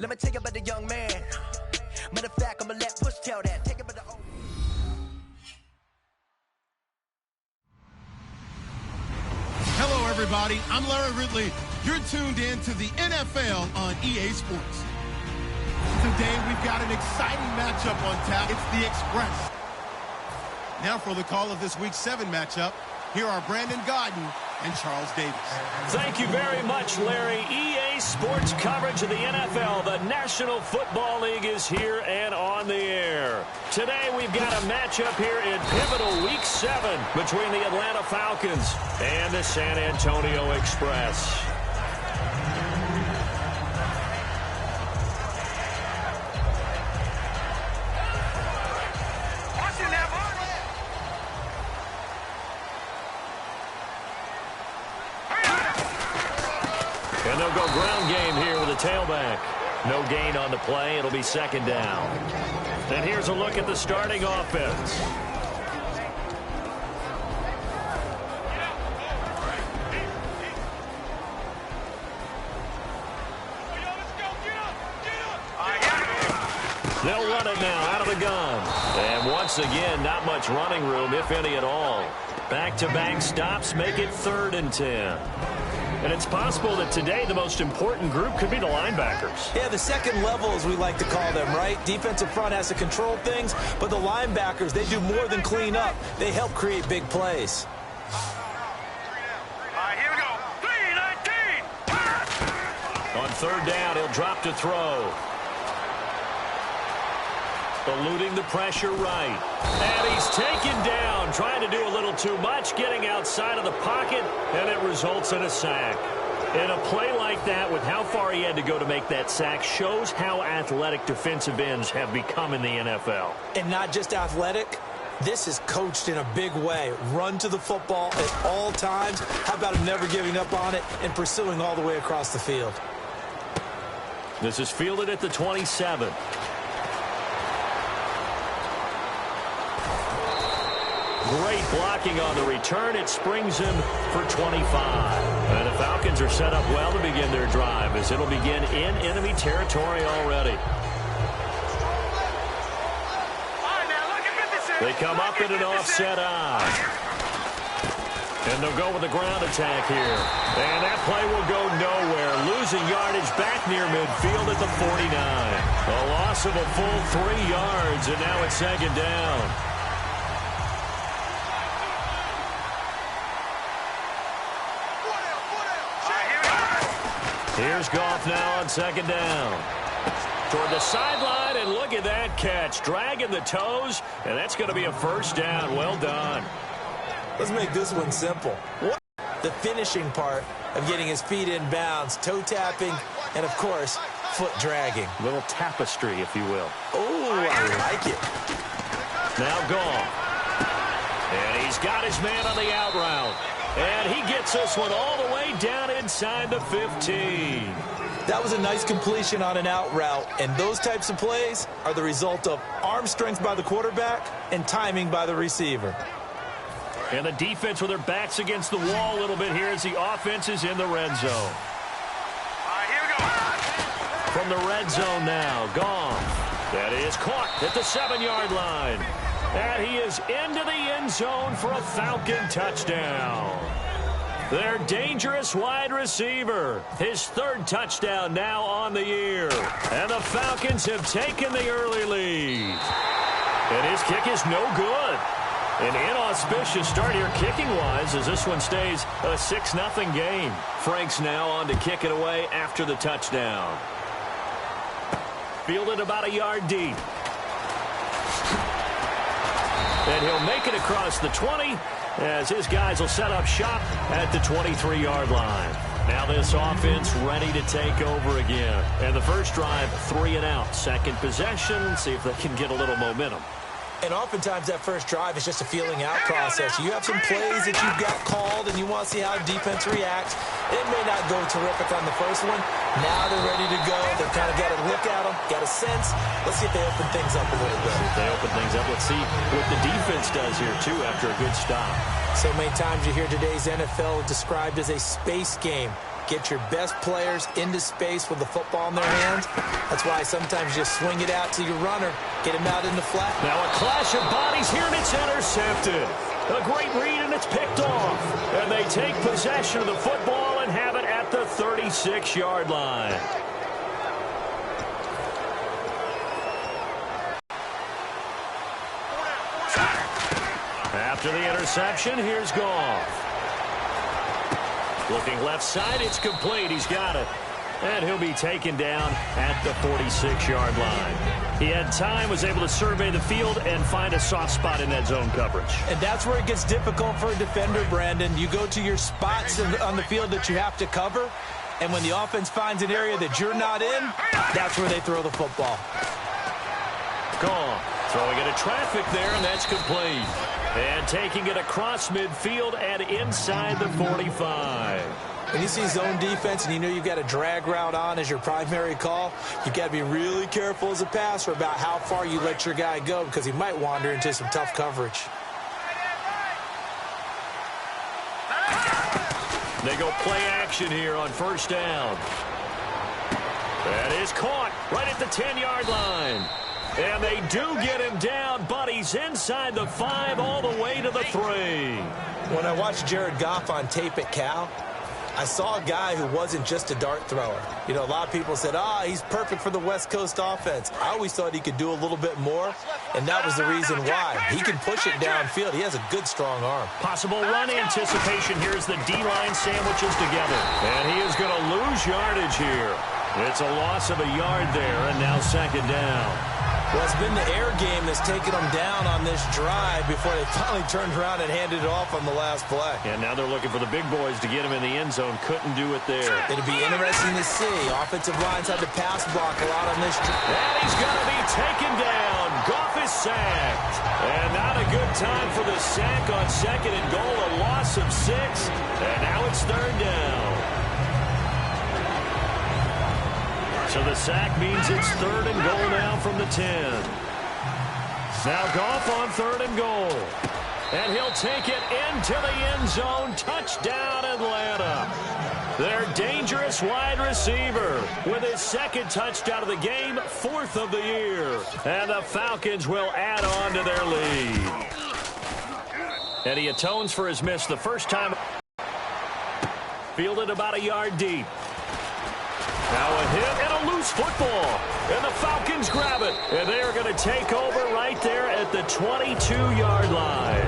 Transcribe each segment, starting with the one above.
Let me tell you about the young man. Matter of fact, I'ma let Push tell that. Take it about the old. Hello, everybody. I'm Larry Ridley. You're tuned in to the NFL on EA Sports. Today, we've got an exciting matchup on tap. It's the Express. Now for the call of this Week 7 matchup, here are Brandon Godden and Charles Davis. Thank you very much, Larry. EA Sports coverage of the NFL. The National Football League is here and on the air. Today, we've got a matchup here in pivotal Week 7 between the Atlanta Falcons and the San Antonio Express. And they'll go ground game here with a tailback. No gain on the play. It'll be second down. And here's a look at the starting offense. They'll run it now out of the gun. And once again, not much running room, if any at all. Back-to-back stops make it 3rd and 10. And it's possible that today the most important group could be the linebackers. Yeah, the second level, as we like to call them, right? Defensive front has to control things, but the linebackers, they do more than clean up. They help create big plays. Here we go. 3-19. On 3rd down, he'll drop to throw. Eluding the pressure right. And he's taken down, trying to do a little too much, getting outside of the pocket, and it results in a sack. And a play like that, with how far he had to go to make that sack, shows how athletic defensive ends have become in the NFL. And not just athletic, this is coached in a big way. Run to the football at all times. How about him never giving up on it and pursuing all the way across the field? This is fielded at the 27. Great blocking on the return. It springs him for 25. And the Falcons are set up well to begin their drive, as it'll begin in enemy territory already. They come up in an offset eye. And they'll go with the ground attack here. And that play will go nowhere. Losing yardage back near midfield at the 49. A loss of a full 3 yards, and now it's second down. Here's Goff now on second down. Toward the sideline, and look at that catch. Dragging the toes, and that's going to be a first down. Well done. Let's make this one simple. The finishing part of getting his feet in bounds, toe tapping, and, of course, foot dragging. Little tapestry, if you will. Oh, I like it. Now Goff. And he's got his man on the out route. And he gets this one all the way down inside the 15. That was a nice completion on an out route, and those types of plays are the result of arm strength by the quarterback and timing by the receiver. And the defense with their backs against the wall a little bit here as the offense is in the red zone. Here we go. From the red zone now, Goff. That is caught at the 7-yard line. And he is into the end zone for a Falcon touchdown. Their dangerous wide receiver. His 3rd touchdown now on the year. And the Falcons have taken the early lead. And his kick is no good. An inauspicious start here kicking-wise as this one stays a 6-0 game. Frank's now on to kick it away after the touchdown. Fielded about a yard deep. And he'll make it across the 20 as his guys will set up shop at the 23-yard line. Now this offense ready to take over again. And the first drive, 3 and out. Second possession, see if they can get a little momentum. And oftentimes that first drive is just a feeling out process. You have some plays that you've got called and you want to see how defense reacts. It may not go terrific on the first one. Now they're ready to go. They've kind of got a look at them, got a sense. Let's see if they open things up a little bit. If they open things up, let's see what the defense does here, too, after a good stop. So many times you hear today's NFL described as a space game. get your best players into space with the football in their hands. That's why sometimes you just swing it out to your runner, get him out in the flat. Now a clash of bodies here, and it's intercepted. A great read, and it's picked off. And they take possession of the football and have it at the 36-yard line. After the interception, here's Goff. Looking left side, it's complete. He's got it. And he'll be taken down at the 46-yard line. He had time, was able to survey the field and find a soft spot in that zone coverage. And that's where it gets difficult for a defender, Brandon. You go to your spots on the field that you have to cover, and when the offense finds an area that you're not in, that's where they throw the football. Gone. Throwing into traffic there, and that's complete. And taking it across midfield and inside the 45. When you see zone defense and you know you've got a drag route on as your primary call, you've got to be really careful as a passer about how far you let your guy go because he might wander into some tough coverage. They go play action here on first down. That is caught right at the 10-yard line. And they do get him down, but he's inside the 5 all the way to the 3. When I watched Jared Goff on tape at Cal, I saw a guy who wasn't just a dart thrower. You know, a lot of people said, he's perfect for the West Coast offense. I always thought he could do a little bit more, and that was the reason why. He can push it downfield. He has a good, strong arm. Possible run anticipation here as the D-line sandwiches together. And he is going to lose yardage here. It's a loss of a yard there, and now second down. Well, it's been the air game that's taken them down on this drive before they finally turned around and handed it off on the last play. And now they're looking for the big boys to get him in the end zone. Couldn't do it there. It'll be interesting to see. Offensive lines had to pass block a lot on this drive. And he's going to be taken down. Goff is sacked. And not a good time for the sack on second and goal. A loss of 6. And now it's third down. So the sack means it's third and goal now from the 10. Now Goff on third and goal. And he'll take it into the end zone. Touchdown, Atlanta. Their dangerous wide receiver with his second touchdown of the game, 4th of the year. And the Falcons will add on to their lead. And he atones for his miss the first time. Fielded about a yard deep. Now a hit and a loose football. And the Falcons grab it. And they are going to take over right there at the 22-yard line.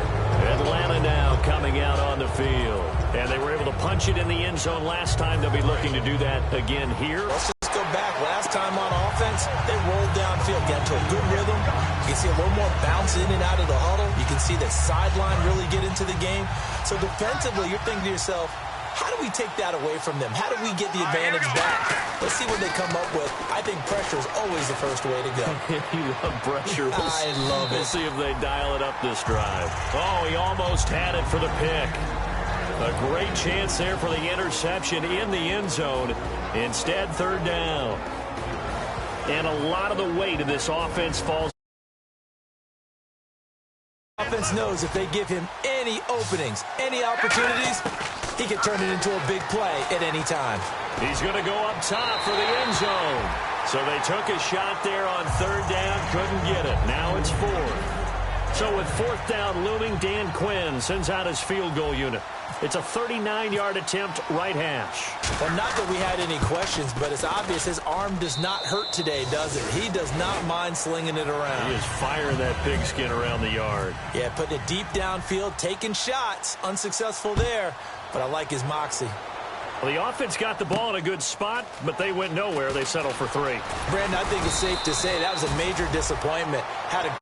Atlanta now coming out on the field. And they were able to punch it in the end zone last time. They'll be looking to do that again here. Let's just go back. Last time on offense, they rolled downfield, got to a good rhythm. You can see a little more bounce in and out of the huddle. You can see the sideline really get into the game. So defensively, you're thinking to yourself, how do we take that away from them? How do we get the advantage back? Let's see what they come up with. I think pressure is always the first way to go. You love pressure. I love it. We'll see if they dial it up this drive. Oh, he almost had it for the pick. A great chance there for the interception in the end zone. Instead, third down. And a lot of the weight of this offense falls. Offense knows if they give him any openings, any opportunities, he can turn it into a big play at any time. He's going to go up top for the end zone. So they took a shot there on third down, couldn't get it. Now it's 4th. So with 4th down looming, Dan Quinn sends out his field goal unit. It's a 39-yard attempt, right hash. Well, not that we had any questions, but it's obvious his arm does not hurt today, does it? He does not mind slinging it around. He is firing that pigskin around the yard. Yeah, putting it deep downfield, taking shots. Unsuccessful there, but I like his moxie. Well, the offense got the ball in a good spot, but they went nowhere. They settled for 3. Brandon, I think it's safe to say that was a major disappointment. Had a